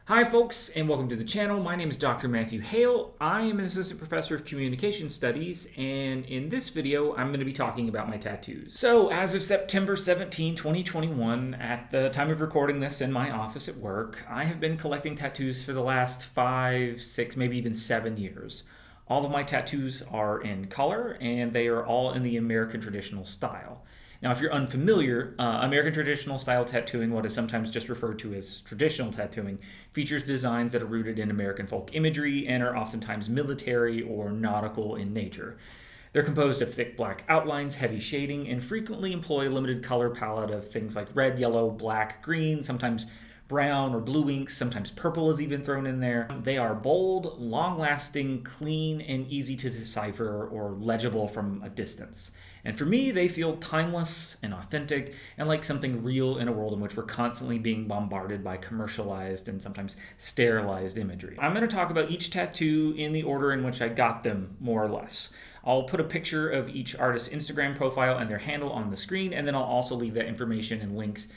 Hi folks, and welcome to the channel. My name is Dr. Matthew Hale. I am an assistant professor of communication studies, and in this video, I'm going to be talking about my tattoos. So, as of September 17, 2021, at the time of recording this in my office at work, I have been collecting tattoos for the last 5, 6, maybe even 7 years. All of my tattoos are in color, and they are all in the American traditional style. Now, if you're unfamiliar, American traditional style tattooing, what is sometimes just referred to as traditional tattooing, features designs that are rooted in American folk imagery and are oftentimes military or nautical in nature. They're composed of thick black outlines, heavy shading, and frequently employ a limited color palette of things like red, yellow, black, green, sometimes brown or blue inks, sometimes purple is even thrown in there. They are bold, long-lasting, clean, and easy to decipher or legible from a distance. And for me, they feel timeless and authentic and like something real in a world in which we're constantly being bombarded by commercialized and sometimes sterilized imagery. I'm going to talk about each tattoo in the order in which I got them, more or less. I'll put a picture of each artist's Instagram profile and their handle on the screen, and then I'll also leave that information and links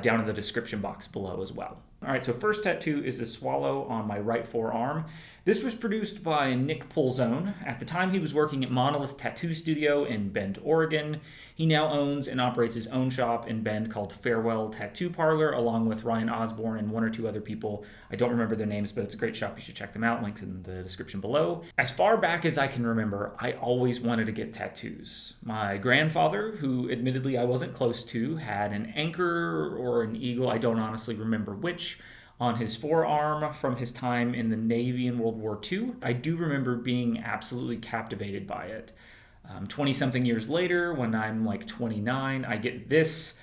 down in the description box below as well. All right, so first tattoo is the swallow on my right forearm. This was produced by Nick Pulzone. At the time, he was working at Monolith Tattoo Studio in Bend, Oregon. He now owns and operates his own shop in Bend called Farewell Tattoo Parlor, along with Ryan Osborne and one or two other people. I don't remember their names, but it's a great shop. You should check them out. Links in the description below. As far back as I can remember, I always wanted to get tattoos. My grandfather, who admittedly I wasn't close to, had an anchor or an eagle, I don't honestly remember which, on his forearm from his time in the Navy in World War II. I do remember being absolutely captivated by it. 20-something years later, when I'm like 29, I get this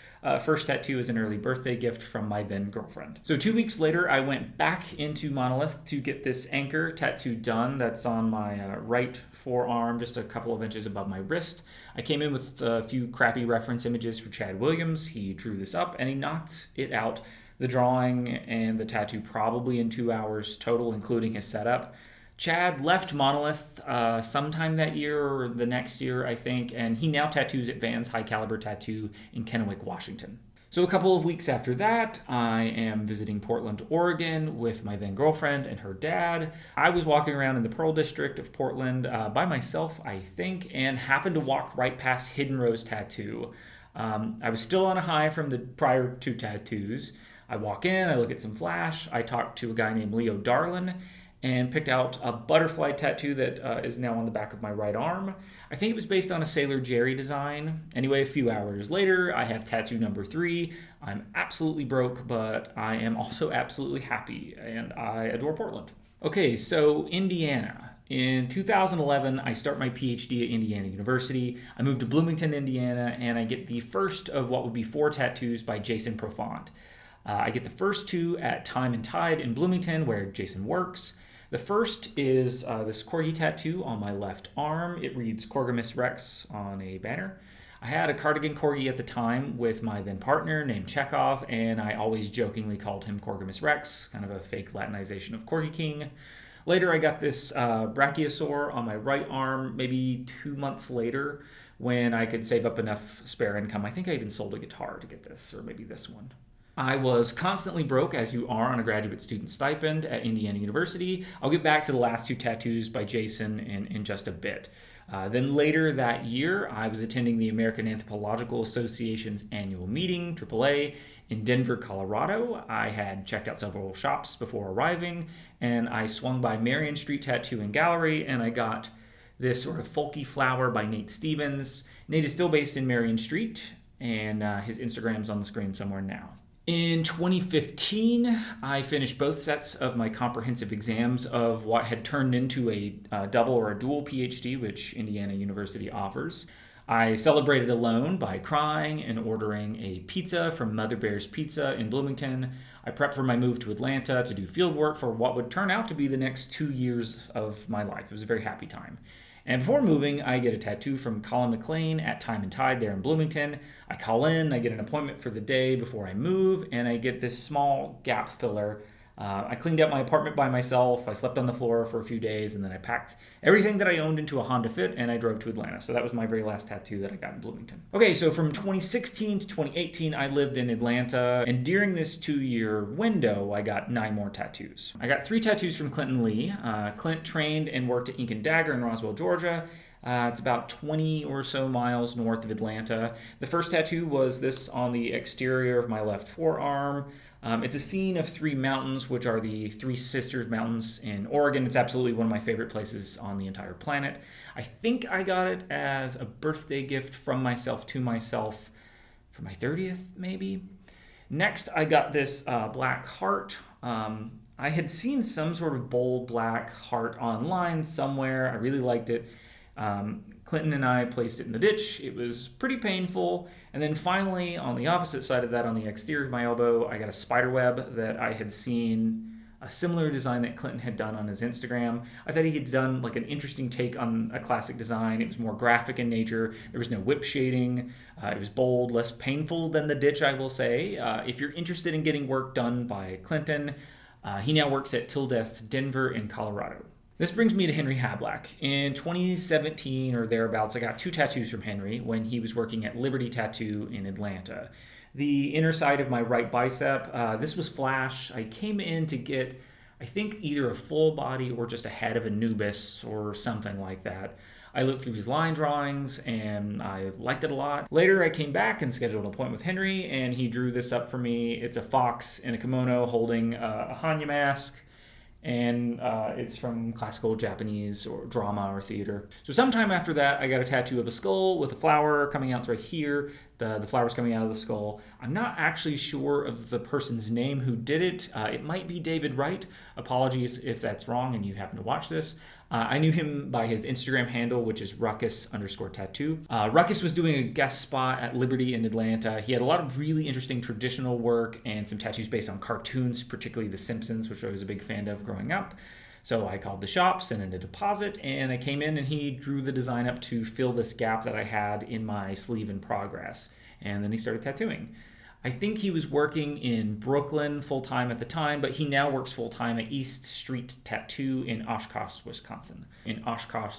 first tattoo as an early birthday gift from my then girlfriend. So 2 weeks later, I went back into Monolith to get this anchor tattoo done. That's on my right forearm, just a couple of inches above my wrist. I came in with a few crappy reference images for Chad Williams. He drew this up and he knocked it out, the drawing and the tattoo, probably in 2 hours total, including his setup. Chad left Monolith sometime that year or the next year, I think, and he now tattoos at Van's High Caliber Tattoo in Kennewick, Washington. So a couple of weeks after that, I am visiting Portland, Oregon with my then girlfriend and her dad. I was walking around in the Pearl District of Portland by myself, I think, and happened to walk right past Hidden Rose Tattoo. I was still on a high from the prior two tattoos. I walk in, I look at some flash, I talk to a guy named Leo Darlin, and picked out a butterfly tattoo that is now on the back of my right arm. I think it was based on a Sailor Jerry design. Anyway, a few hours later, I have tattoo number 3. I'm absolutely broke, but I am also absolutely happy, and I adore Portland. Okay, so Indiana. In 2011, I start my PhD at Indiana University. I move to Bloomington, Indiana, and I get the first of what would be 4 tattoos by Jason Profant. I get the first 2 at Time and Tide in Bloomington, where Jason works. The first is this Corgi tattoo on my left arm. It reads Corgi Rex on a banner. I had a cardigan Corgi at the time with my then partner named Chekhov, and I always jokingly called him Corgi Rex, kind of a fake Latinization of Corgi King. Later, I got this brachiosaur on my right arm maybe 2 months later when I could save up enough spare income. I think I even sold a guitar to get this, or maybe this one. I was constantly broke, as you are on a graduate student stipend at Indiana University. I'll get back to the last 2 tattoos by Jason in just a bit. Then later that year, I was attending the American Anthropological Association's annual meeting, AAA, in Denver, Colorado. I had checked out several shops before arriving, and I swung by Marion Street Tattoo and Gallery, and I got this sort of folky flower by Nate Stevens. Nate is still based in Marion Street, and his Instagram's on the screen somewhere now. In 2015, I finished both sets of my comprehensive exams of what had turned into a double or a dual PhD, which Indiana University offers. I celebrated alone by crying and ordering a pizza from Mother Bear's Pizza in Bloomington. I prepped for my move to Atlanta to do field work for what would turn out to be the next 2 years of my life. It was a very happy time. And before moving, I get a tattoo from Colin McClain at Time and Tide there in Bloomington. I call in, I get an appointment for the day before I move, and I get this small gap filler I cleaned out my apartment by myself. I slept on the floor for a few days, and then I packed everything that I owned into a Honda Fit, and I drove to Atlanta. So that was my very last tattoo that I got in Bloomington. Okay, so from 2016 to 2018, I lived in Atlanta, and during this 2-year window, I got 9 more tattoos. I got 3 tattoos from Clinton Lee. Clint trained and worked at Ink and Dagger in Roswell, Georgia. It's about 20 or so miles north of Atlanta. The first tattoo was this on the exterior of my left forearm. It's a scene of 3 mountains, which are the Three Sisters Mountains in Oregon. It's absolutely one of my favorite places on the entire planet. I think I got it as a birthday gift from myself to myself for my 30th, maybe. Next, I got this black heart. I had seen some sort of bold black heart online somewhere. I really liked it. Clinton and I placed it in the ditch. It was pretty painful. And then finally, on the opposite side of that, on the exterior of my elbow, I got a spider web that I had seen a similar design that Clinton had done on his Instagram. I thought he had done like an interesting take on a classic design. It was more graphic in nature. There was no whip shading. It was bold, less painful than the ditch, I will say. If you're interested in getting work done by Clinton, he now works at Till Death Denver in Colorado. This brings me to Henry Hablak. In 2017 or thereabouts, I got 2 tattoos from Henry when he was working at Liberty Tattoo in Atlanta. The inner side of my right bicep, this was flash. I came in to get, I think, either a full body or just a head of Anubis or something like that. I looked through his line drawings and I liked it a lot. Later, I came back and scheduled an appointment with Henry, and he drew this up for me. It's a fox in a kimono holding a Hanya mask. And it's from classical Japanese or drama or theater. So sometime after that, I got a tattoo of a skull with a flower coming out right here. The flower's coming out of the skull. I'm not actually sure of the person's name who did it. It might be David Wright. Apologies if that's wrong and you happen to watch this. I knew him by his Instagram handle, which is Rukus_tattoo. Rukus was doing a guest spot at Liberty in Atlanta. He had a lot of really interesting traditional work and some tattoos based on cartoons, particularly The Simpsons, which I was a big fan of growing up. So I called the shop, sent in a deposit, and I came in and he drew the design up to fill this gap that I had in my sleeve in progress. And then he started tattooing. I think he was working in Brooklyn full-time at the time, but he now works full-time at East Street Tattoo in Oshkosh, Wisconsin. Oshkosh,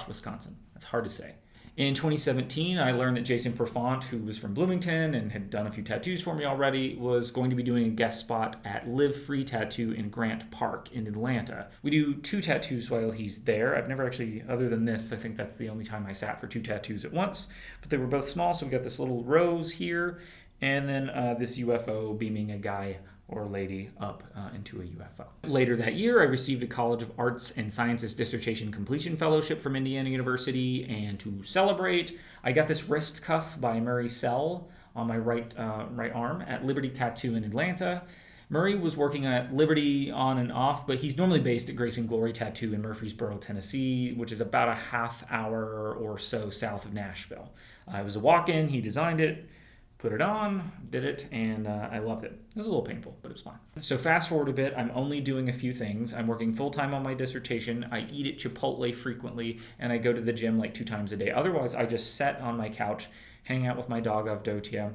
Wisconsin. That's hard to say. In 2017, I learned that Jason Profant, who was from Bloomington and had done a few tattoos for me already, was going to be doing a guest spot at Live Free Tattoo in Grant Park in Atlanta. We do 2 tattoos while he's there. I've never actually, other than this, I think that's the only time I sat for 2 tattoos at once. But they were both small, so we got this little rose here, and then this UFO beaming a guy or lady up into a UFO. Later that year, I received a College of Arts and Sciences Dissertation Completion Fellowship from Indiana University, and to celebrate, I got this wrist cuff by Murray Sell on my right arm at Liberty Tattoo in Atlanta. Murray was working at Liberty on and off, but he's normally based at Grace and Glory Tattoo in Murfreesboro, Tennessee, which is about a half hour or so south of Nashville. It was a walk-in, he designed it, put it on, did it, and I loved it. It was a little painful, but it was fine. So fast forward a bit, I'm only doing a few things. I'm working full-time on my dissertation, I eat at Chipotle frequently, and I go to the gym like 2 times a day. Otherwise, I just sit on my couch, hang out with my dog Avdotia,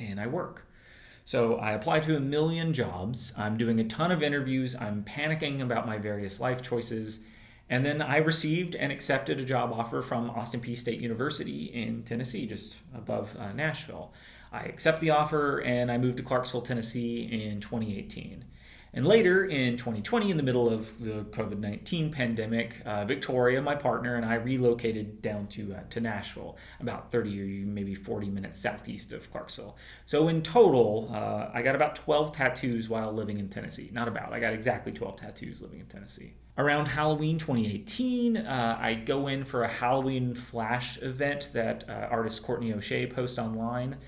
and I work. So I apply to a million jobs. I'm doing a ton of interviews. I'm panicking about my various life choices. And then I received and accepted a job offer from Austin Peay State University in Tennessee, just above Nashville. I accept the offer and I moved to Clarksville, Tennessee in 2018. And later in 2020, in the middle of the COVID-19 pandemic, Victoria, my partner, and I relocated down to Nashville, about 30 or maybe 40 minutes southeast of Clarksville. So in total, I got about 12 tattoos while living in Tennessee. Not about, I got exactly 12 tattoos living in Tennessee. Around Halloween 2018, I go in for a Halloween flash event that artist Courtney O'Shea posts online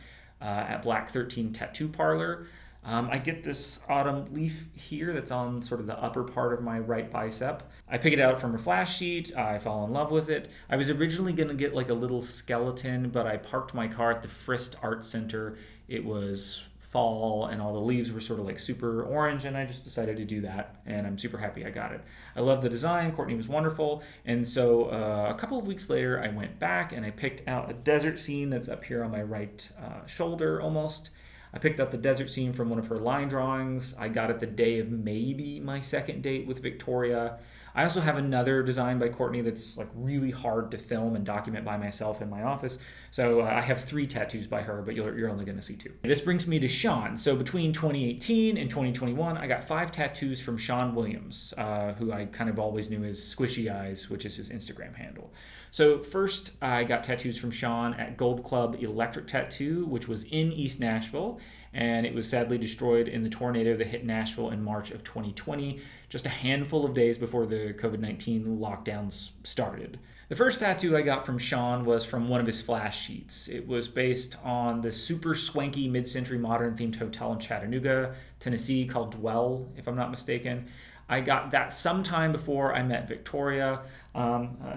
at Black 13 Tattoo Parlor. I get this autumn leaf here that's on sort of the upper part of my right bicep. I pick it out from a flash sheet. I fall in love with it. I was originally going to get like a little skeleton, but I parked my car at the Frist Art Center. It was fall and all the leaves were sort of like super orange, and I just decided to do that, and I'm super happy I got it. I love the design. Courtney was wonderful, and so a couple of weeks later I went back and I picked out a desert scene that's up here on my right shoulder almost. I picked up the desert scene from one of her line drawings. I got it the day of maybe my second date with Victoria. I also have another design by Courtney that's like really hard to film and document by myself in my office. So I have 3 tattoos by her, but you're only going to see 2. This brings me to Sean. So between 2018 and 2021, I got 5 tattoos from Sean Williams, who I kind of always knew as Squishy Eyes, which is his Instagram handle. So first, I got tattoos from Sean at Gold Club Electric Tattoo, which was in East Nashville, and it was sadly destroyed in the tornado that hit Nashville in March of 2020, just a handful of days before the COVID-19 lockdowns started. The first tattoo I got from Sean was from one of his flash sheets. It was based on the super swanky mid-century modern themed hotel in Chattanooga, Tennessee called Dwell, if I'm not mistaken. I got that sometime before I met Victoria.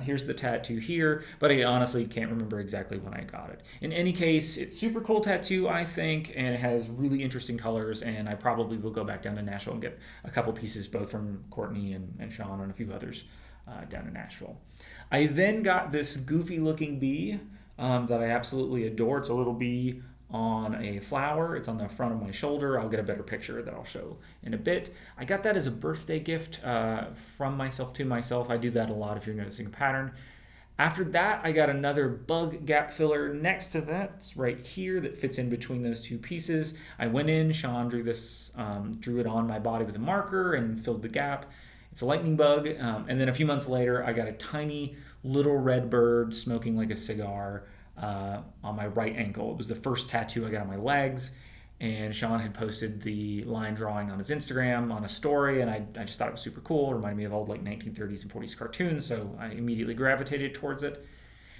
Here's the tattoo here, but I honestly can't remember exactly when I got it. In any case, it's super cool tattoo, I think, and it has really interesting colors, and I probably will go back down to Nashville and get a couple pieces both from Courtney and Sean and a few others down in Nashville. I then got this goofy looking bee that I absolutely adore. It's a little bee on a flower. It's on the front of my shoulder. I'll get a better picture that I'll show in a bit. I got that as a birthday gift from myself to myself. I do that a lot if you're noticing a pattern. After that, I got another bug gap filler next to that. It's right here that fits in between those 2 pieces. I went in, Sean drew it on my body with a marker and filled the gap. It's a lightning bug. And then a few months later, I got a tiny little red bird smoking like a cigar on my right ankle. It was the first tattoo I got on my legs, and Sean had posted the line drawing on his Instagram on a story, and I just thought it was super cool. It reminded me of old like 1930s and 40s cartoons, so I immediately gravitated towards it.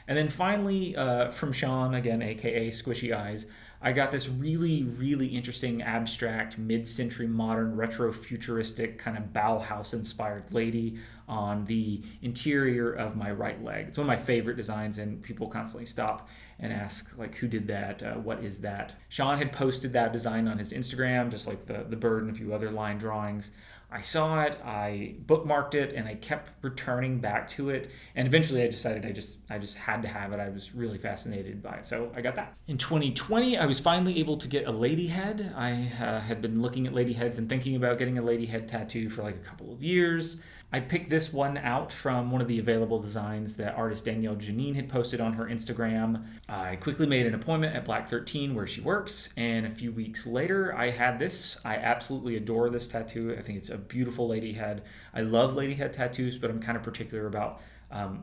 And then finally, from Sean, again, aka Squishy Eyes, I got this really, really interesting abstract mid-century modern retro-futuristic kind of Bauhaus-inspired lady on the interior of my right leg. It's one of my favorite designs, and people constantly stop and ask, like, who did that? What is that? Sean had posted that design on his Instagram, just like the bird and a few other line drawings. I saw it, I bookmarked it, and I kept returning back to it. And eventually I decided I just had to have it. I was really fascinated by it. So I got that. In 2020, I was finally able to get a lady head. I had been looking at lady heads and thinking about getting a lady head tattoo for like a couple of years. I picked this one out from one of the available designs that artist Danielle Jeanne had posted on her Instagram. I quickly made an appointment at Black 13 where she works, and a few weeks later I had this. I absolutely adore this tattoo. I think it's a beautiful lady head. I love lady head tattoos, but I'm kind of particular about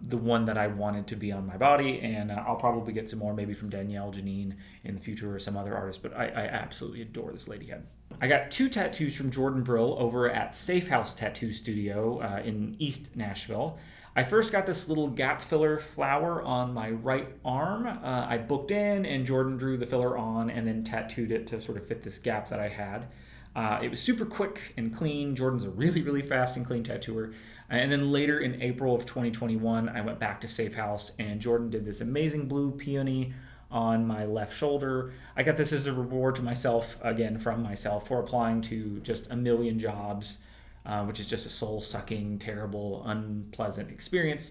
the one that I wanted to be on my body, and I'll probably get some more maybe from Danielle Jeanne in the future or some other artist, but I absolutely adore this lady head. I got 2 tattoos from Jordan Brill over at Safe House Tattoo Studio in East Nashville. I first got this little gap filler flower on my right arm. I booked in, and Jordan drew the filler on and then tattooed it to sort of fit this gap that I had. It was super quick and clean. Jordan's a really, really fast and clean tattooer. And then later in April of 2021, I went back to Safe House, and Jordan did this amazing blue peony on my left shoulder. I got this as a reward to myself, again, from myself, for applying to just a million jobs, which is just a soul-sucking, terrible, unpleasant experience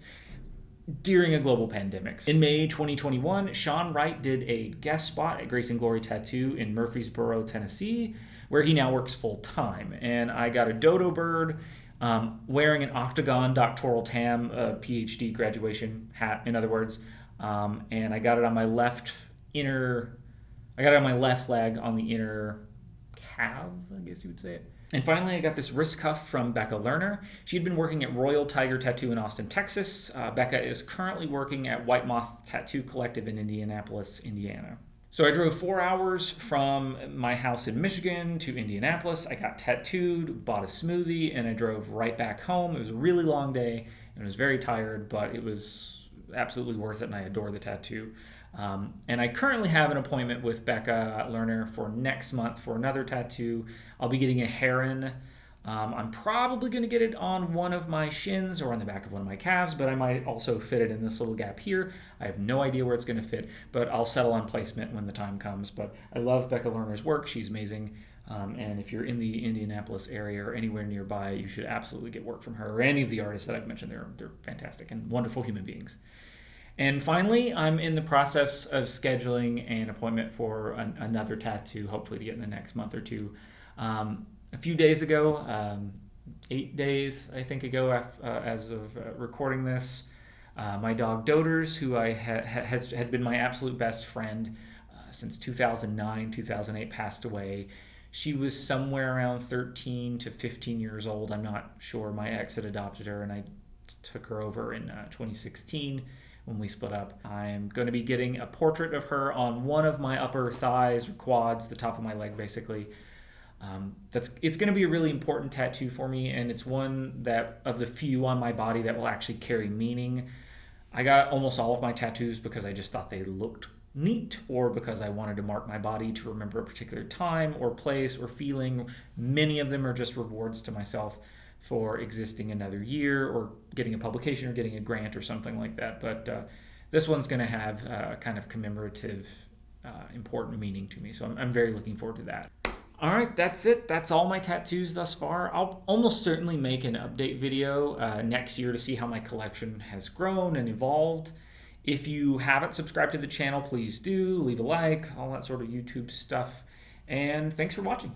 during a global pandemic. In May 2021, Sean Wright did a guest spot at Grace and Glory Tattoo in Murfreesboro, Tennessee, where he now works full-time. And I got a dodo bird wearing an octagon doctoral tam, a PhD graduation hat, in other words. And I got it on my left leg on the inner calf, I guess you would say it. And finally, I got this wrist cuff from Becca Lerner. She had been working at Royal Tiger Tattoo in Austin, Texas. Becca is currently working at White Moth Tattoo Collective in Indianapolis, Indiana. So I drove 4 hours from my house in Michigan to Indianapolis. I got tattooed, bought a smoothie, and I drove right back home. It was a really long day, and I was very tired, but it was absolutely worth it, and I adore the tattoo. And I currently have an appointment with Becca Lerner for next month for another tattoo. I'll be getting a heron I'm probably going to get it on one of my shins or on the back of one of my calves, but I might also fit it in this little gap here. I have no idea where it's going to fit, but I'll settle on placement when the time comes. But I love Becca Lerner's work. She's amazing. And if you're in the Indianapolis area or anywhere nearby, you should absolutely get work from her or any of the artists that I've mentioned. They're fantastic and wonderful human beings. And finally, I'm in the process of scheduling an appointment for another tattoo, hopefully to get in the next month or two. A few days ago, 8 days, I think, ago, as of recording this, my dog Dodo, who I had been my absolute best friend since 2009, 2008, passed away. She was somewhere around 13 to 15 years old. I'm not sure. My ex had adopted her, and I took her over in 2016 when we split up. I'm going to be getting a portrait of her on one of my upper thighs or quads, the top of my leg, basically. It's going to be a really important tattoo for me, and it's one that of the few on my body that will actually carry meaning. I got almost all of my tattoos because I just thought they looked neat, or because I wanted to mark my body to remember a particular time or place or feeling. Many of them are just rewards to myself for existing another year or getting a publication or getting a grant or something like that. But this one's going to have a kind of commemorative, important meaning to me. So I'm very looking forward to that. All right, that's it. That's all my tattoos thus far. I'll almost certainly make an update video next year to see how my collection has grown and evolved. If you haven't subscribed to the channel, please do. Leave a like, all that sort of YouTube stuff. And thanks for watching.